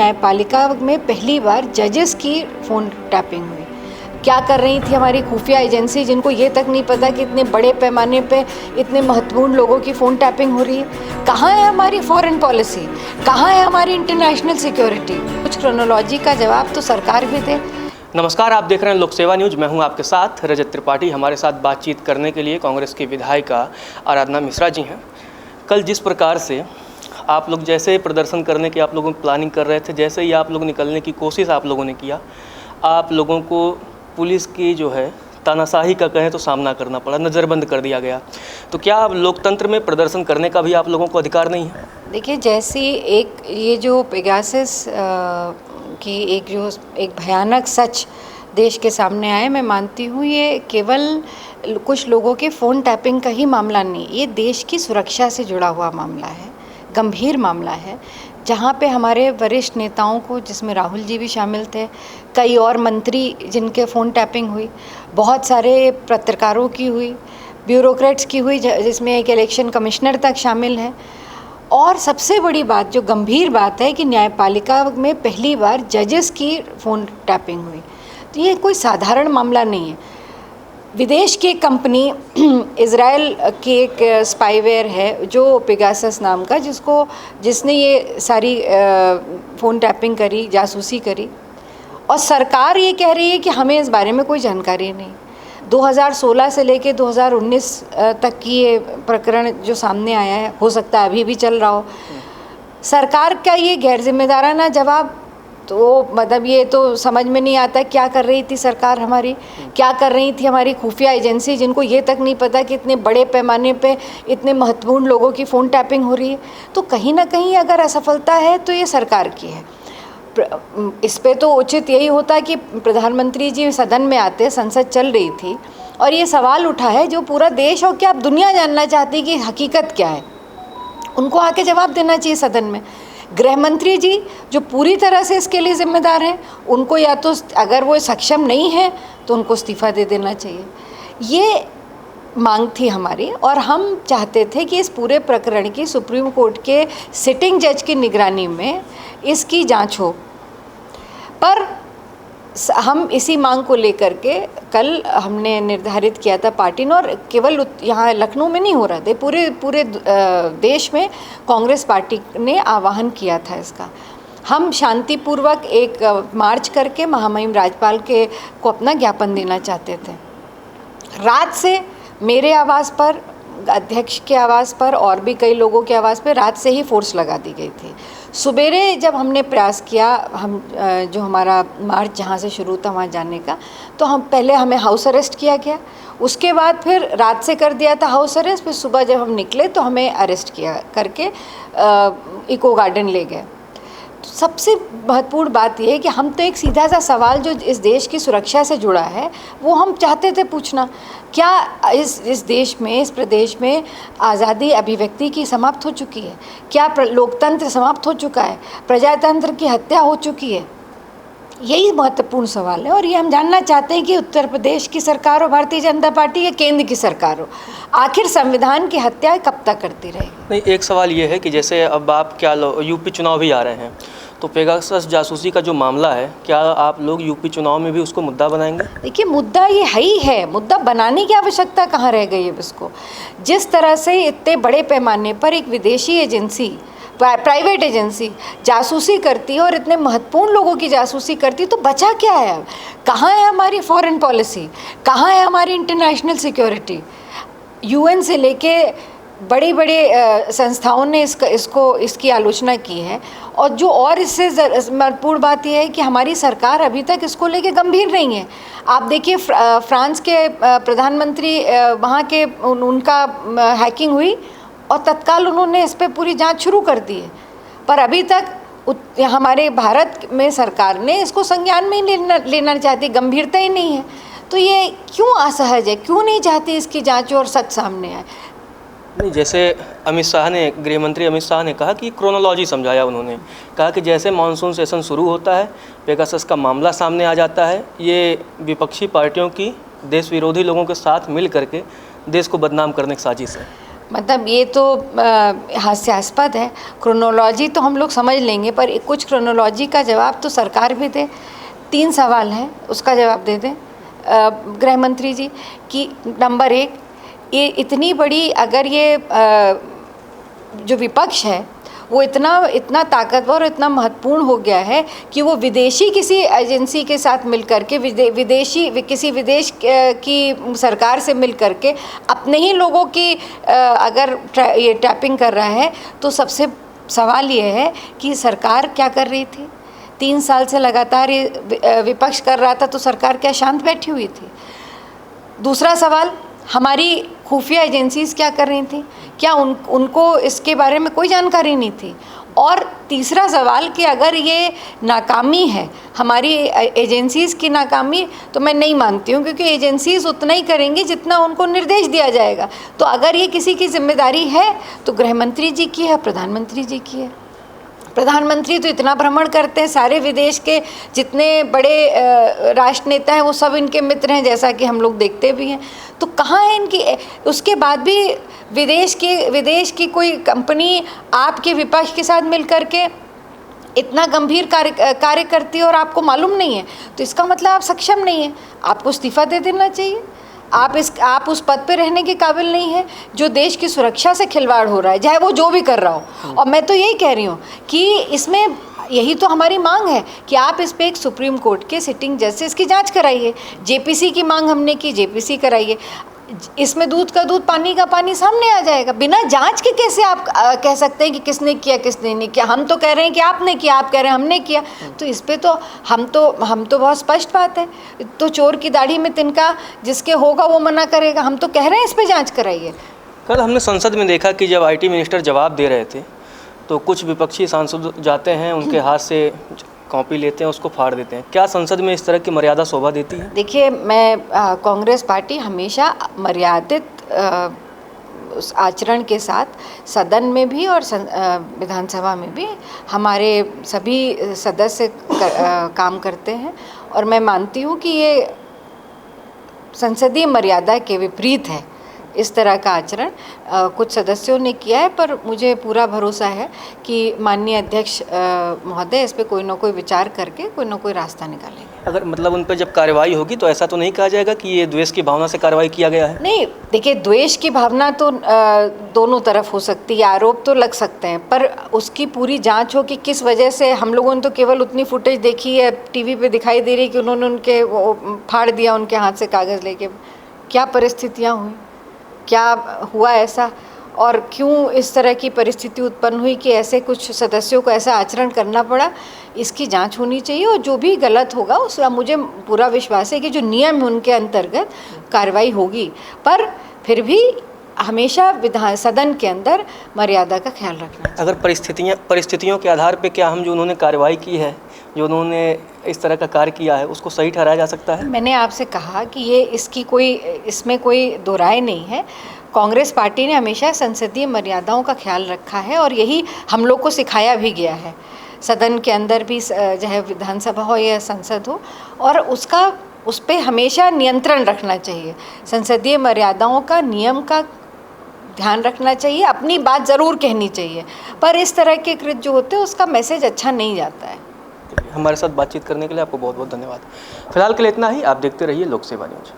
न्यायपालिका में पहली बार जजेस की फ़ोन टैपिंग हुई। क्या कर रही थी हमारी खुफिया एजेंसी, जिनको ये तक नहीं पता कि इतने बड़े पैमाने पे इतने महत्वपूर्ण लोगों की फ़ोन टैपिंग हो रही है। कहाँ है हमारी फॉरेन पॉलिसी, कहाँ है हमारी इंटरनेशनल सिक्योरिटी? कुछ क्रोनोलॉजी का जवाब तो सरकार भी दे। नमस्कार, आप देख रहे हैं लोक सेवा न्यूज़। मैं हूं आपके साथ रजत त्रिपाठी। हमारे साथ बातचीत करने के लिए कांग्रेस की विधायिका आराधना मिश्रा जी हैं। कल जिस प्रकार से आप लोग जैसे प्रदर्शन करने की आप लोगों प्लानिंग कर रहे थे, जैसे ही आप लोग निकलने की कोशिश आप लोगों ने किया, आप लोगों को पुलिस की जो है तानाशाही का कहें तो सामना करना पड़ा, नज़रबंद कर दिया गया। तो क्या अब लोकतंत्र में प्रदर्शन करने का भी आप लोगों को अधिकार नहीं है? देखिए, जैसी ये जो पेगासस की एक भयानक सच देश के सामने आए, मैं मानती हूँ ये केवल कुछ लोगों के फ़ोन टैपिंग का ही मामला नहीं, ये देश की सुरक्षा से जुड़ा हुआ मामला है, गंभीर मामला है, जहाँ पे हमारे वरिष्ठ नेताओं को, जिसमें राहुल जी भी शामिल थे, कई और मंत्री जिनके फ़ोन टैपिंग हुई, बहुत सारे पत्रकारों की हुई, ब्यूरोक्रेट्स की हुई, जिसमें एक इलेक्शन कमिश्नर तक शामिल है। और सबसे बड़ी बात, जो गंभीर बात है, कि न्यायपालिका में पहली बार जजेस की फ़ोन टैपिंग हुई। तो ये कोई साधारण मामला नहीं है। विदेश की एक कंपनी इज़राइल की एक स्पाईवेयर है जो पेगासस नाम का, जिसने ये सारी फ़ोन टैपिंग करी, जासूसी करी, और सरकार ये कह रही है कि हमें इस बारे में कोई जानकारी नहीं। 2016 से लेके 2019 तक की ये प्रकरण जो सामने आया है, हो सकता है अभी भी चल रहा हो। सरकार का ये गैर जिम्मेदाराना जवाब, तो मतलब ये तो समझ में नहीं आता क्या कर रही थी सरकार हमारी, क्या कर रही थी हमारी खुफिया एजेंसी, जिनको ये तक नहीं पता कि इतने बड़े पैमाने पे इतने महत्वपूर्ण लोगों की फ़ोन टैपिंग हो रही है। तो कहीं ना कहीं अगर असफलता है तो ये सरकार की है। इस पे तो उचित यही होता कि प्रधानमंत्री जी सदन में आते, संसद चल रही थी, और ये सवाल उठा है जो पूरा देश और क्या अब दुनिया जानना चाहती कि हकीकत क्या है, उनको आके जवाब देना चाहिए सदन में। गृह मंत्री जी, जो पूरी तरह से इसके लिए जिम्मेदार हैं, उनको या तो, अगर वो सक्षम नहीं है तो उनको इस्तीफ़ा दे देना चाहिए। ये मांग थी हमारी, और हम चाहते थे कि इस पूरे प्रकरण की सुप्रीम कोर्ट के सिटिंग जज की निगरानी में इसकी जांच हो। पर हम इसी मांग को लेकर के कल हमने निर्धारित किया था पार्टी ने, और केवल यहाँ लखनऊ में नहीं हो रहा था, पूरे देश में कांग्रेस पार्टी ने आह्वान किया था इसका। हम शांतिपूर्वक एक मार्च करके महामहिम राज्यपाल को अपना ज्ञापन देना चाहते थे। रात से मेरे आवाज़ पर, अध्यक्ष के आवाज़ पर, और भी कई लोगों के आवाज़ पर रात से ही फोर्स लगा दी गई थी। सुबेरे जब हमने प्रयास किया, जो हमारा मार्च जहाँ से शुरू था वहाँ जाने का, तो हमें हाउस अरेस्ट किया गया। उसके बाद फिर रात से कर दिया था हाउस अरेस्ट, फिर सुबह जब हम निकले तो हमें अरेस्ट किया करके इको गार्डन ले गए। तो सबसे महत्वपूर्ण बात यह है कि हम तो एक सीधा सा सवाल जो इस देश की सुरक्षा से जुड़ा है, वो हम चाहते थे पूछना। क्या इस देश में, इस प्रदेश में आज़ादी अभिव्यक्ति की समाप्त हो चुकी है? क्या लोकतंत्र समाप्त हो चुका है? प्रजातंत्र की हत्या हो चुकी है? यही महत्वपूर्ण सवाल है, और ये हम जानना चाहते हैं कि उत्तर प्रदेश की सरकार हो, भारतीय जनता पार्टी, या केंद्र की सरकार हो, आखिर संविधान की हत्या कब तक करती रहेगी? नहीं, एक सवाल ये है कि जैसे अब आप यूपी चुनाव भी आ रहे हैं, तो पेगासस जासूसी का जो मामला है, क्या आप लोग यूपी चुनाव में भी उसको मुद्दा बनाएंगे? देखिए, मुद्दा ये है ही है, मुद्दा बनाने की आवश्यकता कहाँ रह गई है इसको। जिस तरह से इतने बड़े पैमाने पर एक विदेशी एजेंसी, प्राइवेट एजेंसी जासूसी करती है, और इतने महत्वपूर्ण लोगों की जासूसी करती है, तो बचा क्या है अब? कहाँ है हमारी फॉरेन पॉलिसी, कहाँ है हमारी इंटरनेशनल सिक्योरिटी? यूएन से लेके बड़ी संस्थाओं ने इसकी आलोचना की है, और जो और इससे महत्वपूर्ण बात यह है कि हमारी सरकार अभी तक इसको लेके गंभीर नहीं है। आप देखिए, फ्रांस के प्रधानमंत्री, वहाँ के उनका हैकिंग हुई और तत्काल उन्होंने इस पर पूरी जांच शुरू कर दी है, पर अभी तक हमारे भारत में सरकार ने इसको संज्ञान में ही लेना चाहती, गंभीरता ही नहीं है। तो ये क्यों असहज है, क्यों नहीं चाहती इसकी जांच और सच सामने आए? नहीं, जैसे अमित शाह ने, गृह मंत्री अमित शाह ने कहा कि क्रोनोलॉजी समझाया। उन्होंने कहा कि जैसे मानसून सेशन शुरू होता है, पेगासस का मामला सामने आ जाता है, ये विपक्षी पार्टियों की देश विरोधी लोगों के साथ मिल करके देश को बदनाम करने की साजिश है। मतलब ये तो हास्यास्पद है। क्रोनोलॉजी तो हम लोग समझ लेंगे, पर कुछ क्रोनोलॉजी का जवाब तो सरकार भी दे। 3 सवाल हैं, उसका जवाब दे दें गृह मंत्री जी। कि नंबर 1, ये इतनी बड़ी, अगर ये जो विपक्ष है वो इतना ताकतवर और इतना महत्वपूर्ण हो गया है कि वो विदेशी किसी एजेंसी के साथ मिल करके, किसी विदेश की सरकार से मिल करके अपने ही लोगों की अगर ये टैपिंग कर रहा है, तो सबसे सवाल ये है कि सरकार क्या कर रही थी? 3 साल से लगातार ये विपक्ष कर रहा था, तो सरकार क्या शांत बैठी हुई थी? दूसरा सवाल, हमारी खुफिया एजेंसीज़ क्या कर रही थी? क्या उनको इसके बारे में कोई जानकारी नहीं थी? और तीसरा सवाल कि अगर ये नाकामी है, हमारी एजेंसीज़ की नाकामी, तो मैं नहीं मानती हूँ, क्योंकि एजेंसीज़ उतना ही करेंगी जितना उनको निर्देश दिया जाएगा। तो अगर ये किसी की जिम्मेदारी है तो गृह मंत्री जी की है, प्रधानमंत्री जी की है। प्रधानमंत्री तो इतना भ्रमण करते हैं, सारे विदेश के जितने बड़े राष्ट्रनेता हैं वो सब इनके मित्र हैं, जैसा कि हम लोग देखते भी हैं। तो कहाँ है इनकी? उसके बाद भी विदेश की कोई कंपनी आपके विपक्ष के साथ मिल करके इतना गंभीर कार्य करती है और आपको मालूम नहीं है, तो इसका मतलब आप सक्षम नहीं हैं। आपको इस्तीफा दे देना चाहिए। आप उस पद पे रहने के काबिल नहीं है। जो देश की सुरक्षा से खिलवाड़ हो रहा है, चाहे वो जो भी कर रहा हो। और मैं तो यही कह रही हूँ कि इसमें यही तो हमारी मांग है कि आप इस पे एक सुप्रीम कोर्ट के सिटिंग जस्टिस की जांच कराइए। जेपीसी की मांग हमने की, जेपीसी कराइए। इसमें दूध का दूध, पानी का पानी सामने आ जाएगा। बिना जांच के कैसे आप कह सकते हैं कि किसने किया किसने नहीं किया? हम तो कह रहे हैं कि आपने किया, आप कह रहे हैं हमने किया। तो इस पे तो हम तो बहुत स्पष्ट बात है। तो चोर की दाढ़ी में तिनका, जिसके होगा वो मना करेगा। हम तो कह रहे हैं इस पे जांच कराइए। कल हमने संसद में देखा कि जब IT मिनिस्टर जवाब दे रहे थे तो कुछ विपक्षी सांसद जाते हैं, उनके हाथ से कॉपी लेते हैं, उसको फाड़ देते हैं। क्या संसद में इस तरह की मर्यादा शोभा देती है? देखिए, मैं कांग्रेस पार्टी हमेशा मर्यादित उस आचरण के साथ सदन में भी और विधानसभा में भी हमारे सभी सदस्य काम करते हैं। और मैं मानती हूँ कि ये संसदीय मर्यादा के विपरीत है इस तरह का आचरण। कुछ सदस्यों ने किया है, पर मुझे पूरा भरोसा है कि माननीय अध्यक्ष महोदय इस पे कोई ना कोई विचार करके कोई ना कोई रास्ता निकालेंगे। अगर मतलब उन पर जब कार्रवाई होगी तो ऐसा तो नहीं कहा जाएगा कि ये द्वेष की भावना से कार्रवाई किया गया है? नहीं, देखिए, द्वेष की भावना तो दोनों तरफ हो सकती है, आरोप तो लग सकते हैं, पर उसकी पूरी जांच हो कि किस वजह से। हम लोगों ने तो केवल उतनी फुटेज देखी है, टीवी पे दिखाई दे रही है कि उन्होंने उनके वो फाड़ दिया, उनके हाथ से कागज़ लेके। क्या परिस्थितियाँ हुई, क्या हुआ ऐसा, और क्यों इस तरह की परिस्थिति उत्पन्न हुई कि ऐसे कुछ सदस्यों को ऐसा आचरण करना पड़ा, इसकी जांच होनी चाहिए। और जो भी गलत होगा उसका मुझे पूरा विश्वास है कि जो नियम है उनके अंतर्गत कार्रवाई होगी। पर फिर भी हमेशा सदन के अंदर मर्यादा का ख्याल रखना चाहिए। अगर परिस्थितियों के आधार पर क्या हम जो उन्होंने कार्रवाई की है, जो उन्होंने इस तरह का कार्य किया है, उसको सही ठहराया जा सकता है? मैंने आपसे कहा कि इसमें कोई दो राय नहीं है। कांग्रेस पार्टी ने हमेशा संसदीय मर्यादाओं का ख्याल रखा है और यही हम लोग को सिखाया भी गया है। सदन के अंदर भी, चाहे विधानसभा हो या संसद हो, और उस पर हमेशा नियंत्रण रखना चाहिए। संसदीय मर्यादाओं का, नियम का ध्यान रखना चाहिए। अपनी बात ज़रूर कहनी चाहिए, पर इस तरह के कृत्य जो होते हैं उसका मैसेज अच्छा नहीं जाता है। हमारे साथ बातचीत करने के लिए आपको बहुत बहुत धन्यवाद। फिलहाल के लिए इतना ही। आप देखते रहिए लोक सेवा न्यूज।